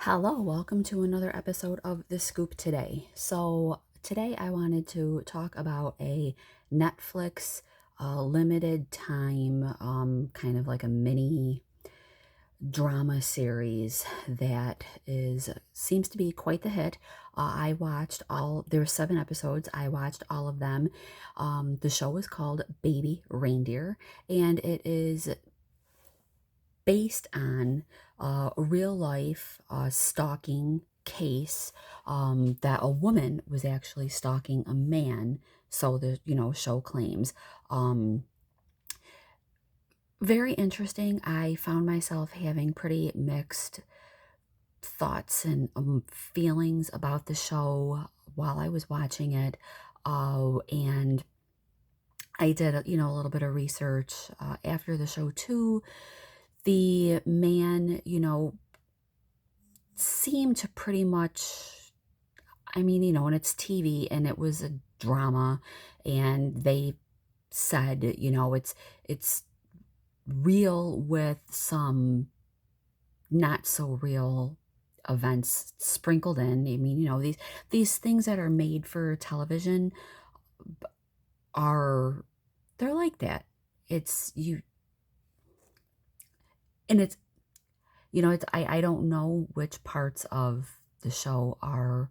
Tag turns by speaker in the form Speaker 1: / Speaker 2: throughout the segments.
Speaker 1: Hello, welcome to another episode of The Scoop Today. So, today I wanted to talk about a Netflix limited time, kind of like a mini drama series that seems to be quite the hit. I watched there were 7 episodes. I watched all of them. The show is called Baby Reindeer, and it is based on a real life stalking case that a woman was actually stalking a man. So the show claims. Very interesting. I found myself having pretty mixed thoughts and feelings about the show while I was watching it. And I did, a little bit of research after the show too. The man, seemed to pretty much, and it's TV and it was a drama, and they said, it's real with some not so real events sprinkled in. These things that are made for television are they're like that. It's you and it's it's I don't know which parts of the show are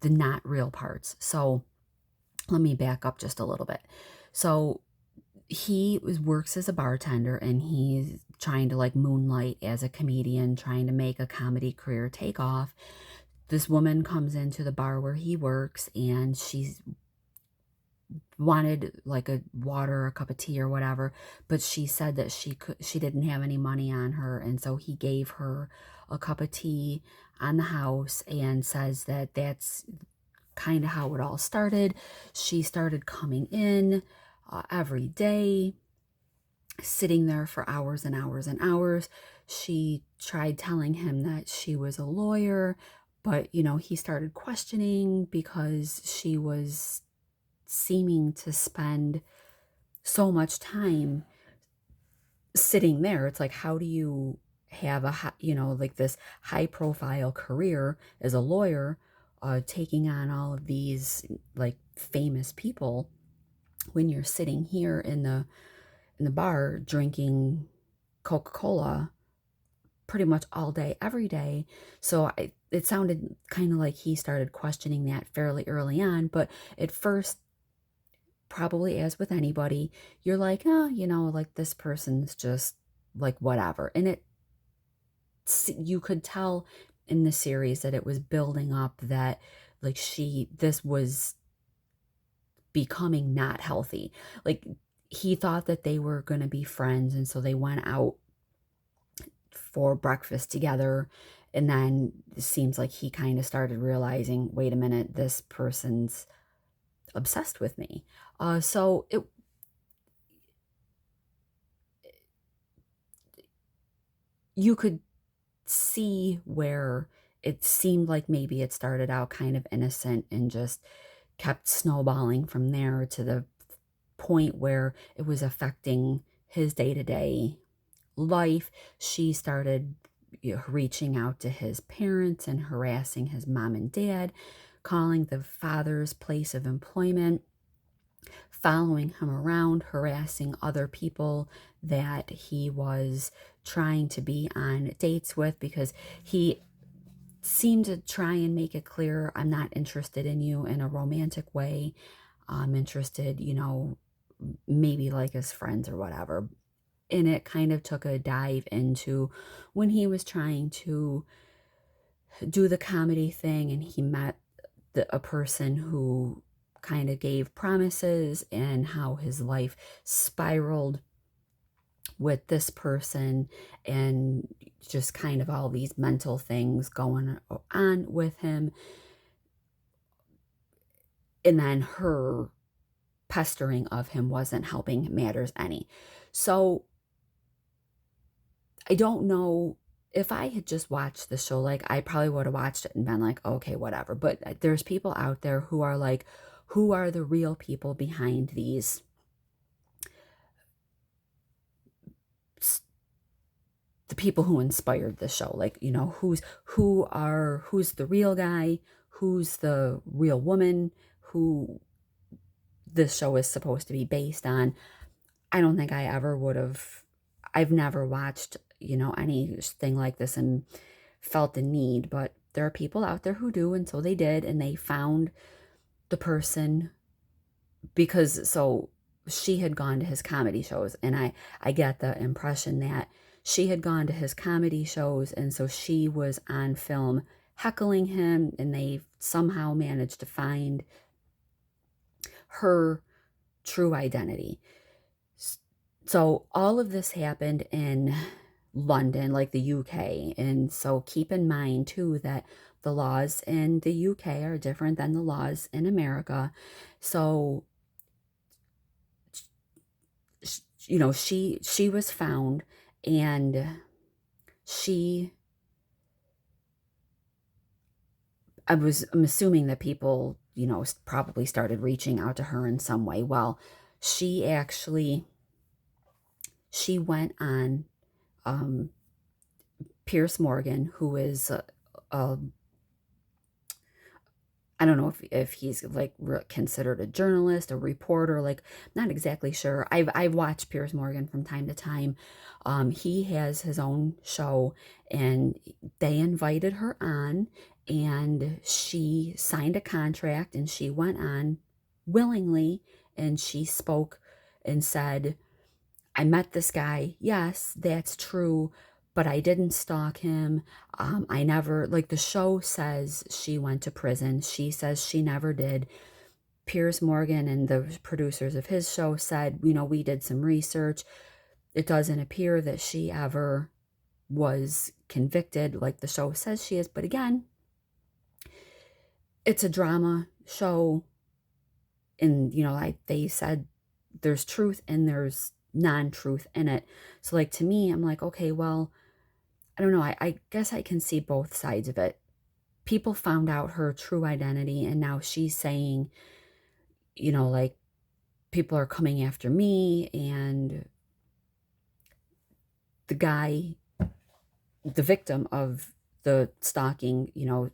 Speaker 1: the not real parts. So let me back up just a little bit. So works as a bartender, and he's trying to like moonlight as a comedian, trying to make a comedy career take off. This woman comes into the bar where he works, and she's wanted like a water, a cup of tea or whatever, but she said that she didn't have any money on her, and so he gave her a cup of tea on the house and says that that's kind of how it all started. She started coming in every day, sitting there for hours and hours and hours. She tried telling him that she was a lawyer, but he started questioning because she was seeming to spend so much time sitting there. It's like, how do you have like this high profile career as a lawyer, taking on all of these like famous people when you're sitting here in the bar drinking Coca-Cola pretty much all day, every day. So it sounded kind of like he started questioning that fairly early on. But at first, probably as with anybody, you're like, oh, like this person's just like whatever. And you could tell in the series that it was building up, that like this was becoming not healthy. Like he thought that they were going to be friends, and so they went out for breakfast together. And then it seems like he kind of started realizing, wait a minute, this person's obsessed with me. So you could see where it seemed like maybe it started out kind of innocent and just kept snowballing from there to the point where it was affecting his day-to-day life. She started reaching out to his parents and harassing his mom and dad, calling the father's place of employment, following him around, harassing other people that he was trying to be on dates with, because he seemed to try and make it clear, I'm not interested in you in a romantic way. I'm interested, maybe like as friends or whatever. And it kind of took a dive into when he was trying to do the comedy thing, and he met a person who kind of gave promises, and how his life spiraled with this person, and just kind of all these mental things going on with him. And then her pestering of him wasn't helping matters any. So I don't know, if I had just watched the show, like I probably would have watched it and been like, okay, whatever. But there's people out there who are like, who are the real people behind these the people who inspired the show, like, you know, who's the real guy, who's the real woman, who this show is supposed to be based on. I don't think I ever would have, I've never watched, you know, anything like this and felt the need, but there are people out there who do, and so they did, and they found the person. Because so she had gone to his comedy shows, and I get the impression that she had gone to his comedy shows, and so she was on film heckling him, and they somehow managed to find her true identity. So all of this happened in London, like the UK. And so keep in mind too that the laws in the UK are different than the laws in America. So you know, she was found, and she I'm assuming that people, you know, probably started reaching out to her in some way. Well, she actually she went on um Pierce Morgan, who is a I don't know if he's like considered a journalist, a reporter, like not exactly sure. I've watched Piers Morgan from time to time. He has his own show, and they invited her on, and she signed a contract, and she went on willingly, and she spoke and said, I met this guy. Yes, that's true, but I didn't stalk him. I never, like the show says she went to prison. She says she never did. Piers Morgan and the producers of his show said, you know, we did some research. It doesn't appear that she ever was convicted like the show says she is. But again, it's a drama show. And, you know, they said there's truth and there's non-truth in it. So like to me, I'm like, okay, well, I don't know. I guess I can see both sides of it. People found out her true identity, and now she's saying, you know, like people are coming after me, and the guy, the victim of the stalking, you know,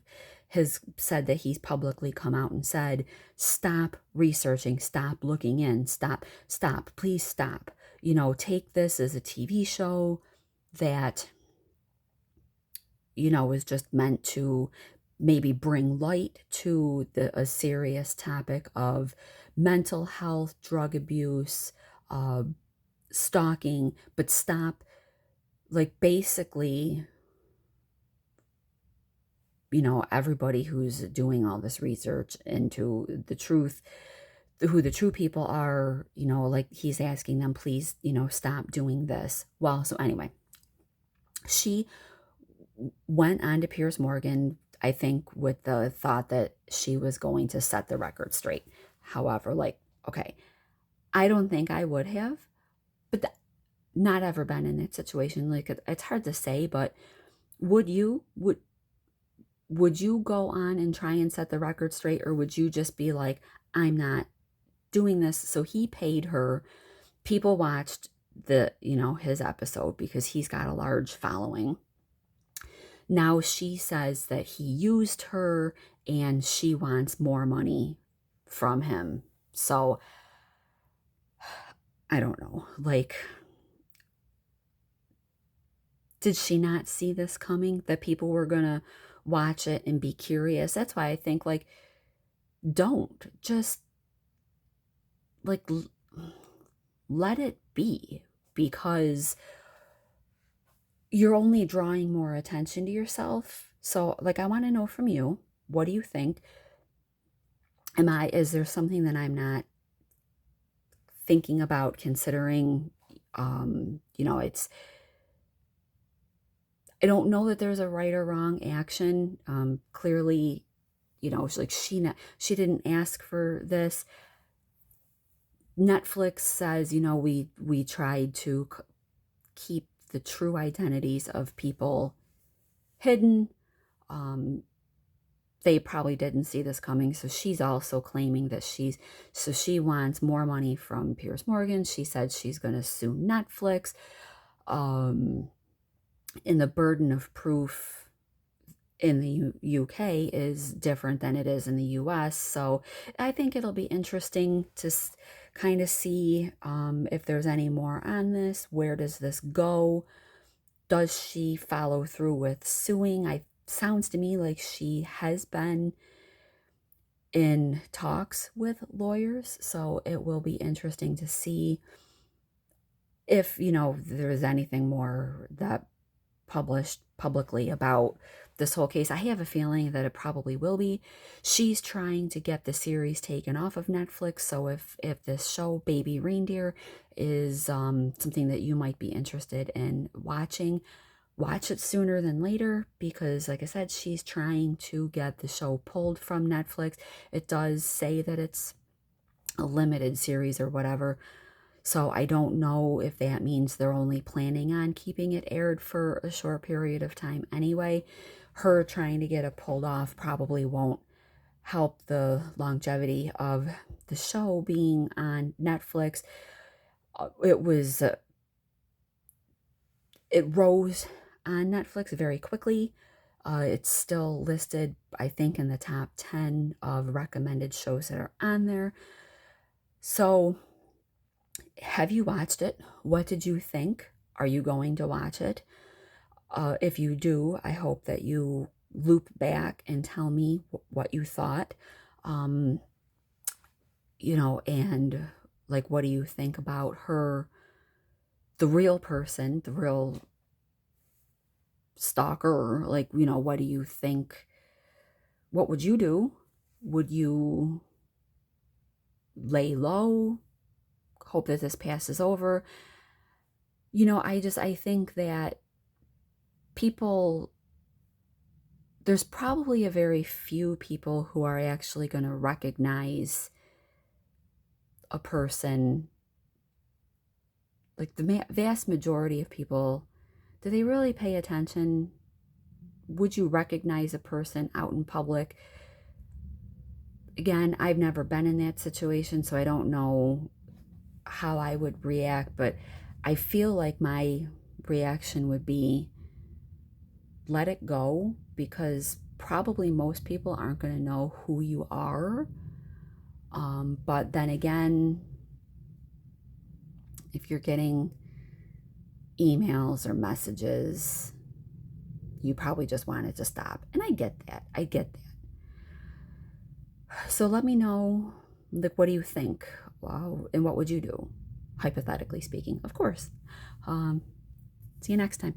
Speaker 1: has said that he's publicly come out and said, stop researching, stop looking in, stop, please stop. You know, take this as a TV show that, you know, is just meant to maybe bring light to a serious topic of mental health, drug abuse, uh, stalking, but stop, like basically, you know, everybody who's doing all this research into the truth, who the true people are, you know, like he's asking them, please, you know, stop doing this. Well, so anyway, she went on to Piers Morgan, I think, with the thought that she was going to set the record straight. However, like, okay, I don't think I would have, but not ever been in that situation. Like, it's hard to say, but would you? Would you go on and try and set the record straight, or would you just be like, I'm not doing this? So he paid her. People watched the, you know, his episode because he's got a large following. Now she says that he used her and she wants more money from him. So I don't know. Like, did she not see this coming? That people were going to watch it and be curious? That's why I think, like, don't just, like, let it be, because you're only drawing more attention to yourself. So, like, I want to know from you, what do you think? Is there something that I'm not thinking about, considering? You know, I don't know that there's a right or wrong action. Clearly, you know, like she didn't ask for this. Netflix says, you know, we tried to keep the true identities of people hidden. They probably didn't see this coming. So she's also claiming that she wants more money from Piers Morgan. She said she's going to sue Netflix. and the burden of proof in the UK is different than it is in the US. So I think it'll be interesting to kind of see if there's any more on this. Where does this go? Does she follow through with suing? Sounds to me like she has been in talks with lawyers, so it will be interesting to see if, there's anything more that published publicly about this whole case. I have a feeling that it probably will be. She's trying to get the series taken off of Netflix, so if this show Baby Reindeer is something that you might be interested in watching, watch it sooner than later, because like I said, she's trying to get the show pulled from Netflix. It does say that it's a limited series or whatever, so I don't know if that means they're only planning on keeping it aired for a short period of time anyway. Her trying to get it pulled off probably won't help the longevity of the show being on Netflix. It rose on Netflix very quickly. It's still listed, I think, in the top 10 of recommended shows that are on there. So, have you watched it? What did you think? Are you going to watch it? If you do, I hope that you loop back and tell me what you thought. Um, and like, what do you think about her, the real person, the real stalker? Like, what do you think? What would you do? Would you lay low? Hope that this passes over? I think that people, there's probably a very few people who are actually going to recognize a person. Like the vast majority of people, do they really pay attention? Would you recognize a person out in public? Again, I've never been in that situation, so I don't know how I would react, but I feel like my reaction would be let it go, because probably most people aren't going to know who you are. But then again, if you're getting emails or messages, you probably just want it to stop. And I get that. I get that. So let me know, like, what do you think? Wow. And what would you do? Hypothetically speaking, of course. See you next time.